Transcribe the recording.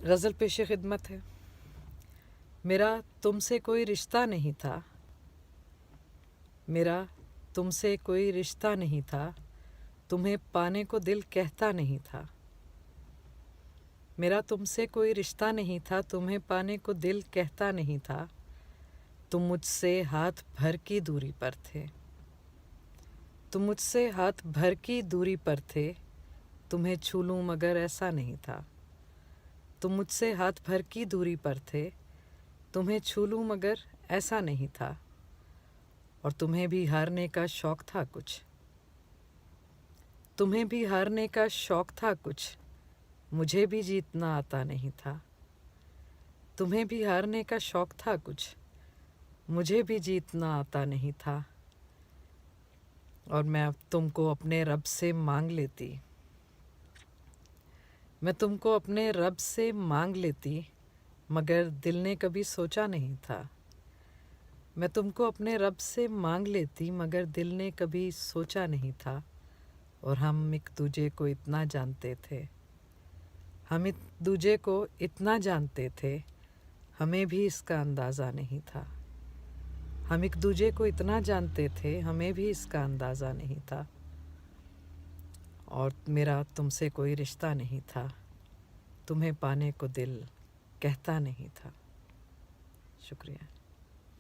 غزل پیش خدمت ہے۔ میرا تم سے کوئی رشتہ نہیں تھا، میرا تم سے کوئی رشتہ نہیں تھا، تمہیں پانے کو دل کہتا نہیں تھا۔ میرا تم سے کوئی رشتہ نہیں تھا، تمہیں پانے کو دل کہتا نہیں تھا۔ تم مجھ سے ہاتھ بھر کی دوری پر تھے، تم مجھ سے ہاتھ بھر کی دوری پر تھے، تمہیں چھو لوں مگر ایسا نہیں تھا۔ تم مجھ سے ہاتھ بھر کی دوری پر تھے، تمہیں چھو لوں مگر ایسا نہیں تھا۔ اور تمہیں بھی ہارنے کا شوق تھا کچھ، تمہیں بھی ہارنے کا شوق تھا کچھ، مجھے بھی جیتنا آتا نہیں تھا۔ تمہیں بھی ہارنے کا شوق تھا کچھ، مجھے بھی جیتنا آتا نہیں تھا۔ اور میں تم کو اپنے رب سے مانگ لیتی، میں تم کو اپنے رب سے مانگ لیتی، مگر دل نے کبھی سوچا نہیں تھا۔ میں تم کو اپنے رب سے مانگ لیتی، مگر دل نے کبھی سوچا نہیں تھا۔ اور ہم ایک دوجے کو اتنا جانتے تھے، ہم ایک دوجے کو اتنا جانتے تھے، ہمیں بھی اس کا اندازہ نہیں تھا۔ ہم ایک دوجے کو اتنا جانتے تھے، ہمیں بھی اس کا اندازہ نہیں تھا۔ اور میرا تم سے کوئی رشتہ نہیں تھا، تمہیں پانے کو دل کہتا نہیں تھا۔ شکریہ۔